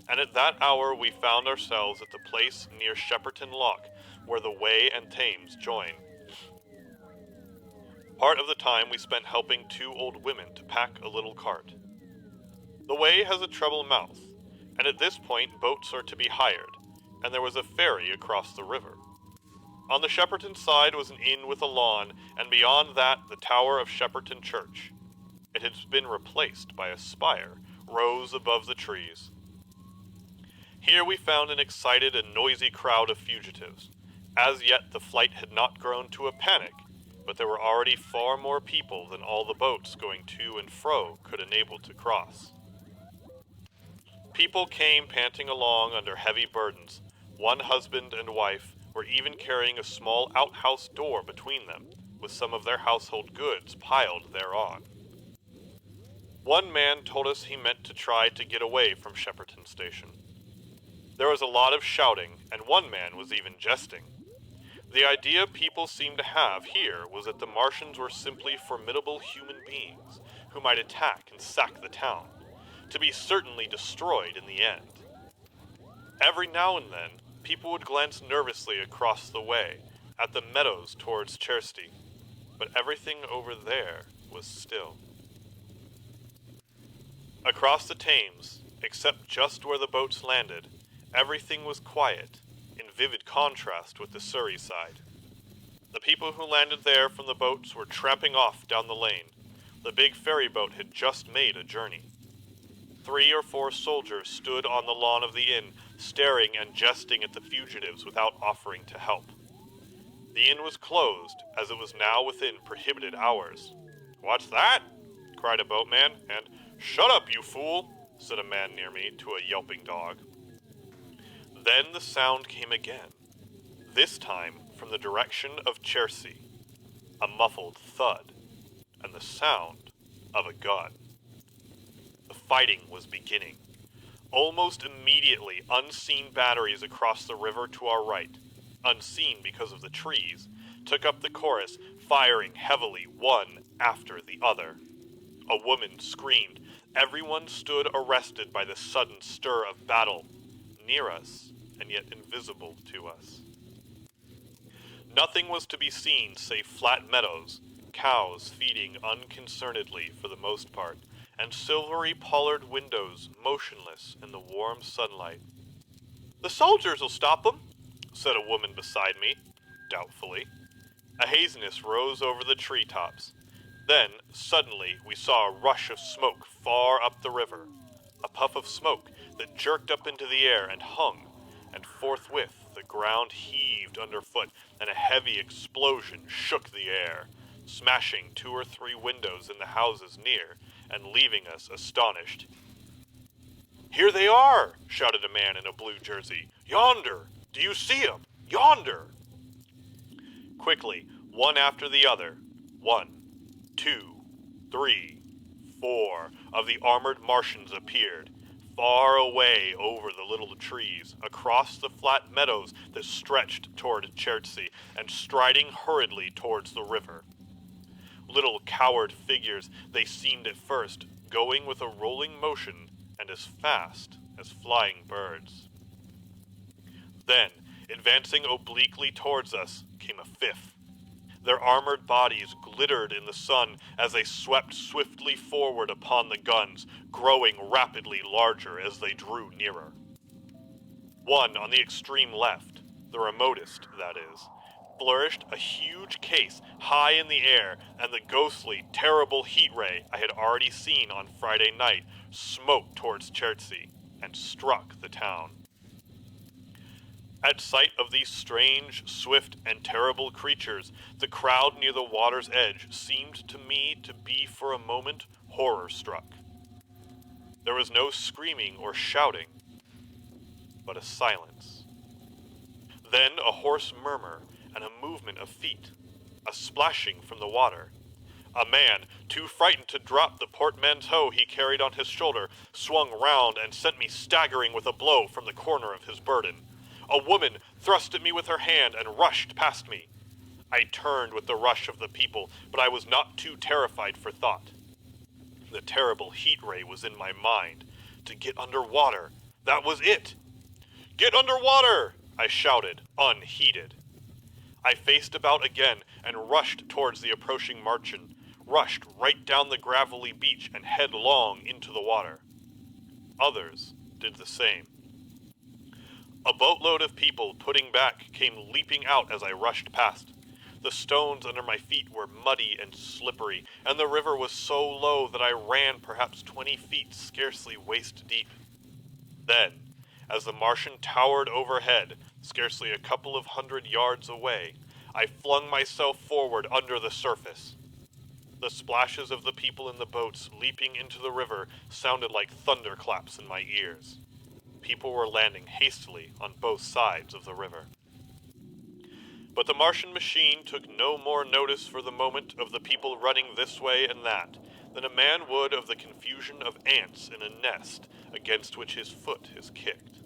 and at that hour we found ourselves at the place near Shepperton Lock, where the Wey and Thames join. Part of the time we spent helping 2 old women to pack a little cart. The Wey has a treble mouth, and at this point boats are to be hired, and there was a ferry across the river. On the Shepperton side was an inn with a lawn, and beyond that the tower of Shepperton Church. It had been replaced by a spire, rose above the trees. Here we found an excited and noisy crowd of fugitives. As yet the flight had not grown to a panic, but there were already far more people than all the boats going to and fro could enable to cross. People came panting along under heavy burdens. One husband and wife were even carrying a small outhouse door between them, with some of their household goods piled thereon. One man told us he meant to try to get away from Shepperton Station. There was a lot of shouting, and one man was even jesting. The idea people seemed to have here was that the Martians were simply formidable human beings who might attack and sack the town, to be certainly destroyed in the end. Every now and then, people would glance nervously across the way, at the meadows towards Chertsey, but everything over there was still. Across the Thames, except just where the boats landed, everything was quiet, in vivid contrast with the Surrey side. The people who landed there from the boats were tramping off down the lane. The big ferry boat had just made a journey. 3 or 4 soldiers stood on the lawn of the inn, staring and jesting at the fugitives without offering to help. The inn was closed, as it was now within prohibited hours. "What's that?" cried a boatman, and "Shut up, you fool," said a man near me to a yelping dog. Then the sound came again, this time from the direction of Chertsey, a muffled thud, and the sound of a gun. The fighting was beginning. Almost immediately, unseen batteries across the river to our right, unseen because of the trees, took up the chorus, firing heavily one after the other. A woman screamed. Everyone stood arrested by the sudden stir of battle, near us and yet invisible to us. Nothing was to be seen save flat meadows, cows feeding unconcernedly for the most part, and silvery pollard windows motionless in the warm sunlight. "The soldiers'll stop them," said a woman beside me, doubtfully. A haziness rose over the treetops. Then, suddenly, we saw a rush of smoke far up the river, a puff of smoke that jerked up into the air and hung, and forthwith the ground heaved underfoot, and a heavy explosion shook the air, smashing 2 or 3 windows in the houses near, and leaving us astonished. "Here they are!" shouted a man in a blue jersey. "Yonder! Do you see 'em? Yonder!" Quickly, one after the other, 1, 2, 3, 4 of the armored Martians appeared, far away over the little trees, across the flat meadows that stretched toward Chertsey, and striding hurriedly towards the river. Little coward figures they seemed at first, going with a rolling motion and as fast as flying birds. Then, advancing obliquely towards us, came a fifth. Their armored bodies glittered in the sun as they swept swiftly forward upon the guns, growing rapidly larger as they drew nearer. One on the extreme left, the remotest, that is, flourished a huge case high in the air, and the ghostly, terrible heat ray I had already seen on Friday night smoked towards Chertsey and struck the town. At sight of these strange, swift, and terrible creatures, the crowd near the water's edge seemed to me to be for a moment horror-struck. There was no screaming or shouting, but a silence. Then a hoarse murmur and a movement of feet, a splashing from the water. A man, too frightened to drop the portmanteau he carried on his shoulder, swung round and sent me staggering with a blow from the corner of his burden. A woman thrust at me with her hand and rushed past me. I turned with the rush of the people, but I was not too terrified for thought. The terrible heat ray was in my mind. To get under water, that was it. "Get under water!" I shouted, unheeded. I faced about again and rushed towards the approaching Martian, rushed right down the gravelly beach and headlong into the water. Others did the same. A boatload of people putting back came leaping out as I rushed past. The stones under my feet were muddy and slippery, and the river was so low that I ran perhaps 20 feet, scarcely waist deep. Then, as the Martian towered overhead, scarcely a couple of 100 yards away, I flung myself forward under the surface. The splashes of the people in the boats leaping into the river sounded like thunderclaps in my ears. People were landing hastily on both sides of the river. But the Martian machine took no more notice for the moment of the people running this way and that than a man would of the confusion of ants in a nest against which his foot is kicked.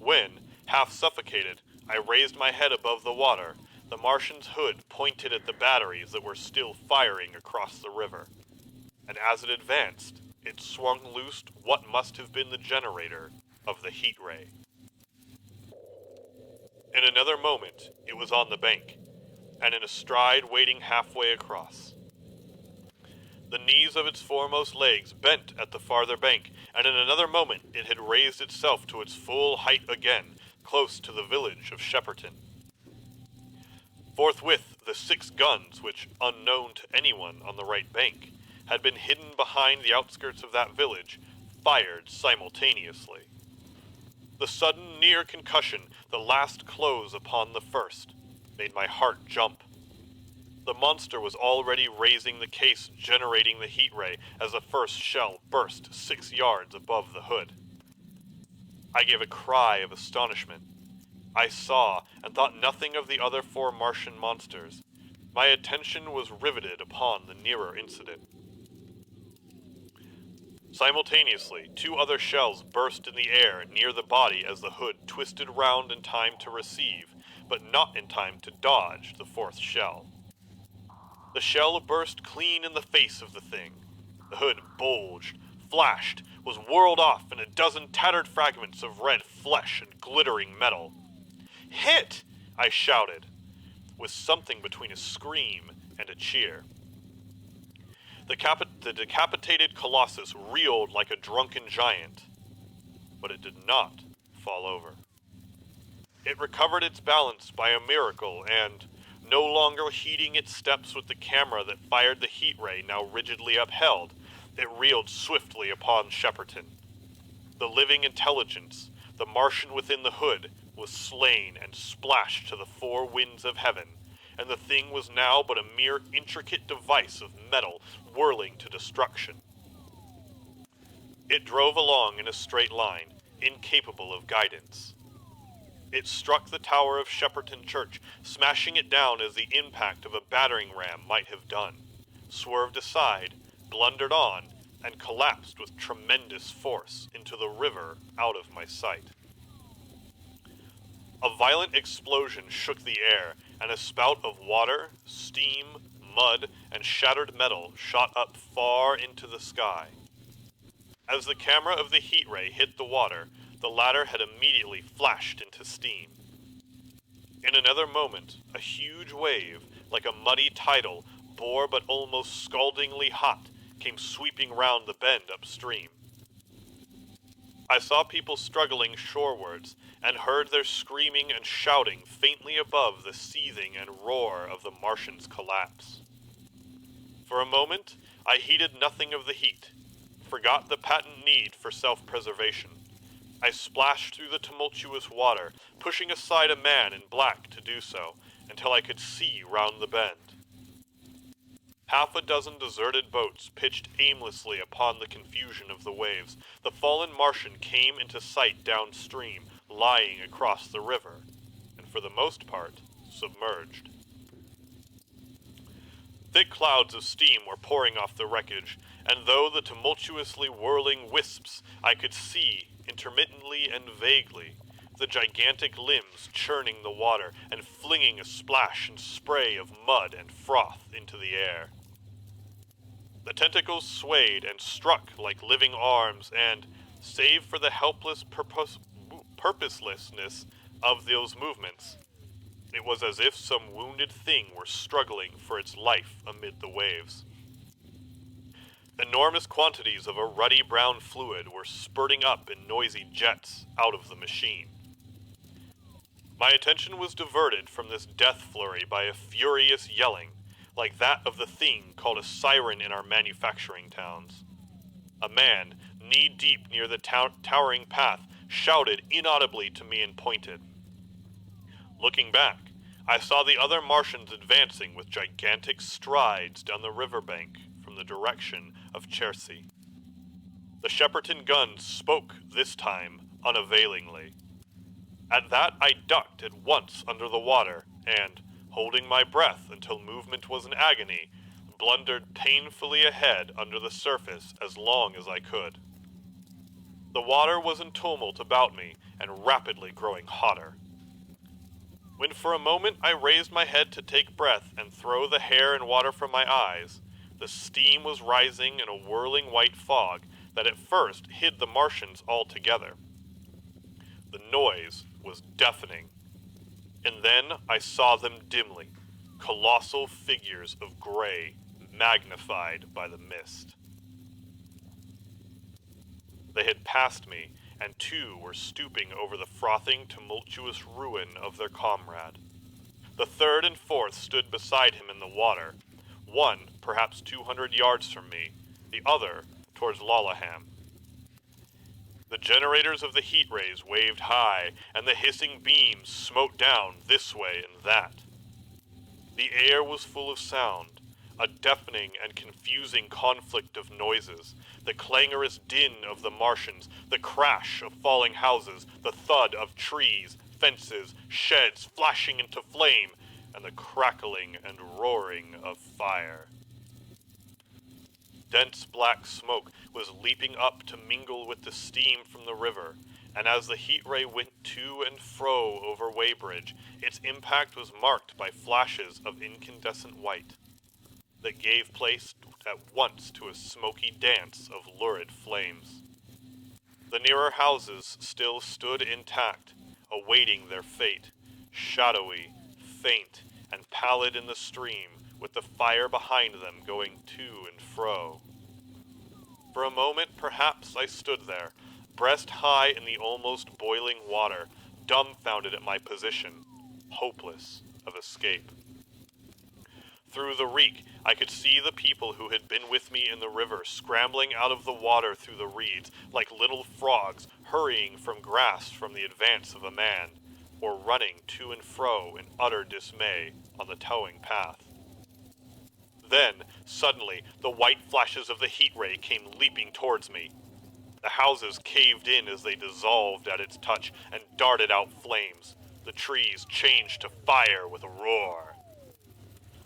When, half suffocated, I raised my head above the water, the Martian's hood pointed at the batteries that were still firing across the river, and as it advanced, it swung loose what must have been the generator of the heat ray. In another moment, it was on the bank, and in a stride wading halfway across. The knees of its foremost legs bent at the farther bank, and in another moment it had raised itself to its full height again, close to the village of Shepperton. Forthwith, the 6 guns which, unknown to anyone on the right bank, had been hidden behind the outskirts of that village, fired simultaneously. The sudden near concussion, the last close upon the first, made my heart jump. The monster was already raising the case, generating the heat ray as the first shell burst 6 yards above the hood. I gave a cry of astonishment. I saw and thought nothing of the other 4 Martian monsters. My attention was riveted upon the nearer incident. Simultaneously, 2 other shells burst in the air near the body as the hood twisted round in time to receive, but not in time to dodge the 4th shell. The shell burst clean in the face of the thing. The hood bulged, flashed, was whirled off in a dozen tattered fragments of red flesh and glittering metal. "Hit!" I shouted, with something between a scream and a cheer. The decapitated colossus reeled like a drunken giant, but it did not fall over. It recovered its balance by a miracle and, no longer heeding its steps with the camera that fired the heat ray now rigidly upheld, it reeled swiftly upon Shepperton. The living intelligence, the Martian within the hood, was slain and splashed to the 4 winds of heaven, and the thing was now but a mere intricate device of metal whirling to destruction. It drove along in a straight line, incapable of guidance. It struck the tower of Shepperton Church, smashing it down as the impact of a battering ram might have done, swerved aside, blundered on, and collapsed with tremendous force into the river out of my sight. A violent explosion shook the air, and a spout of water, steam, mud, and shattered metal shot up far into the sky. As the camera of the heat ray hit the water, the latter had immediately flashed into steam. In another moment, a huge wave, like a muddy tidal, bore but almost scaldingly hot, came sweeping round the bend upstream. I saw people struggling shorewards, and heard their screaming and shouting faintly above the seething and roar of the Martian's collapse. For a moment, I heeded nothing of the heat, forgot the patent need for self-preservation. I splashed through the tumultuous water, pushing aside a man in black to do so, until I could see round the bend. Half a dozen deserted boats pitched aimlessly upon the confusion of the waves. The fallen Martian came into sight downstream, lying across the river, and for the most part, submerged. Thick clouds of steam were pouring off the wreckage, and though the tumultuously whirling wisps I could see intermittently and vaguely, the gigantic limbs churning the water and flinging a splash and spray of mud and froth into the air. The tentacles swayed and struck like living arms and, save for the helpless purposelessness of those movements, it was as if some wounded thing were struggling for its life amid the waves. Enormous quantities of a ruddy brown fluid were spurting up in noisy jets out of the machine. My attention was diverted from this death flurry by a furious yelling, like that of the thing called a siren in our manufacturing towns. A man, knee-deep near the towering path, shouted inaudibly to me and pointed. Looking back, I saw the other Martians advancing with gigantic strides down the riverbank from the direction of Chertsey. The Shepperton guns spoke, this time, unavailingly. At that I ducked at once under the water, and, holding my breath until movement was an agony, blundered painfully ahead under the surface as long as I could. The water was in tumult about me, and rapidly growing hotter. When for a moment I raised my head to take breath and throw the hair and water from my eyes, the steam was rising in a whirling white fog that at first hid the Martians altogether. The noise was deafening, and then I saw them dimly, colossal figures of gray, magnified by the mist. They had passed me, and 2 were stooping over the frothing, tumultuous ruin of their comrade. The 3rd and 4th stood beside him in the water, one perhaps 200 yards from me, the other towards Lollaham. The generators of the heat rays waved high, and the hissing beams smote down this way and that. The air was full of sound, a deafening and confusing conflict of noises, the clangorous din of the Martians, the crash of falling houses, the thud of trees, fences, sheds flashing into flame, and the crackling and roaring of fire. Dense black smoke was leaping up to mingle with the steam from the river, and as the heat ray went to and fro over Weybridge, its impact was marked by flashes of incandescent white that gave place at once to a smoky dance of lurid flames. The nearer houses still stood intact, awaiting their fate, shadowy, faint, and pallid in the stream, with the fire behind them going to and fro. For a moment, perhaps, I stood there, breast high in the almost boiling water, dumbfounded at my position, hopeless of escape. Through the reek, I could see the people who had been with me in the river scrambling out of the water through the reeds like little frogs hurrying from grasp from the advance of a man, or running to and fro in utter dismay on the towing path. Then, suddenly, the white flashes of the heat ray came leaping towards me. The houses caved in as they dissolved at its touch and darted out flames. The trees changed to fire with a roar.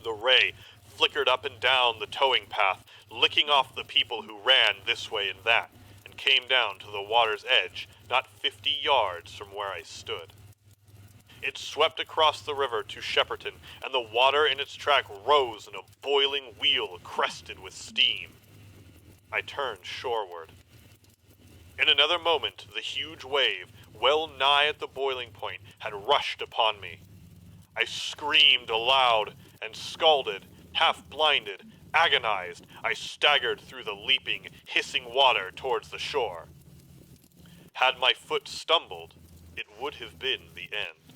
The ray flickered up and down the towing path, licking off the people who ran this way and that, and came down to the water's edge, not 50 yards from where I stood. It swept across the river to Shepperton, and the water in its track rose in a boiling wheel crested with steam. I turned shoreward. In another moment, the huge wave, well nigh at the boiling point, had rushed upon me. I screamed aloud and scalded, half-blinded, agonized. I staggered through the leaping, hissing water towards the shore. Had my foot stumbled, it would have been the end.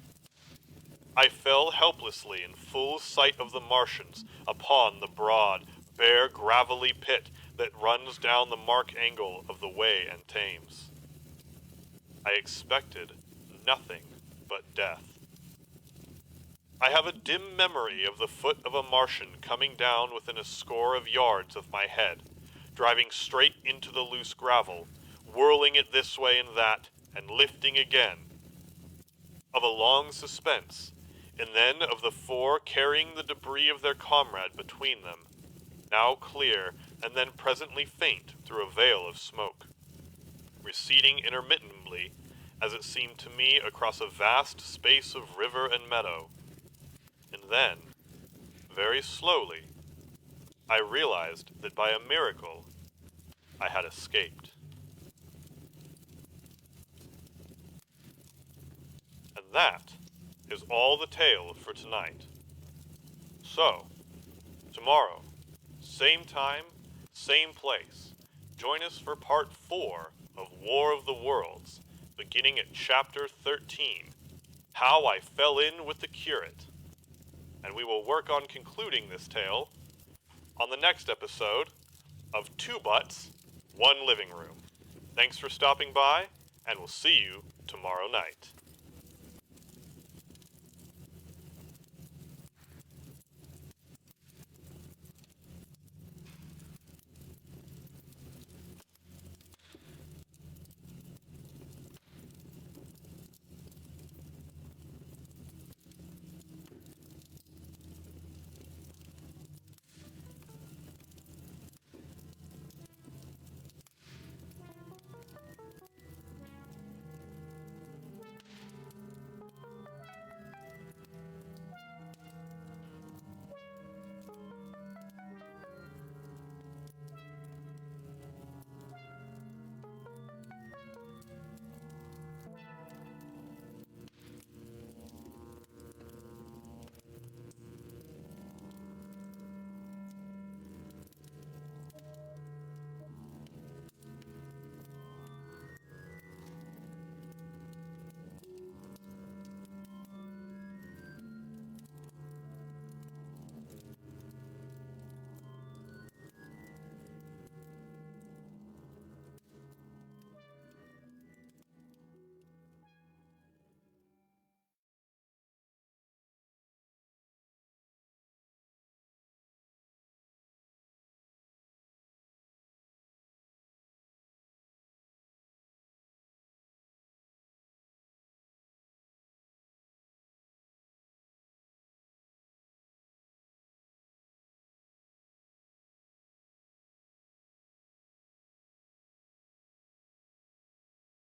I fell helplessly in full sight of the Martians upon the broad, bare, gravelly pit that runs down the Mark angle of the Wey and Thames. I expected nothing but death. I have a dim memory of the foot of a Martian coming down within a score of yards of my head, driving straight into the loose gravel, whirling it this way and that, and lifting again. Of a long suspense, and then of the four carrying the debris of their comrade between them, now clear and then presently faint through a veil of smoke, receding intermittently, as it seemed to me, across a vast space of river and meadow. And then, very slowly, I realized that by a miracle, I had escaped. And that is all the tale for tonight. So, tomorrow, same time, same place, join us for part 4 of War of the Worlds, beginning at chapter 13, How I Fell In with the Curate. And we will work on concluding this tale on the next episode of 2 Butts, 1 Living Room. Thanks for stopping by, and we'll see you tomorrow night.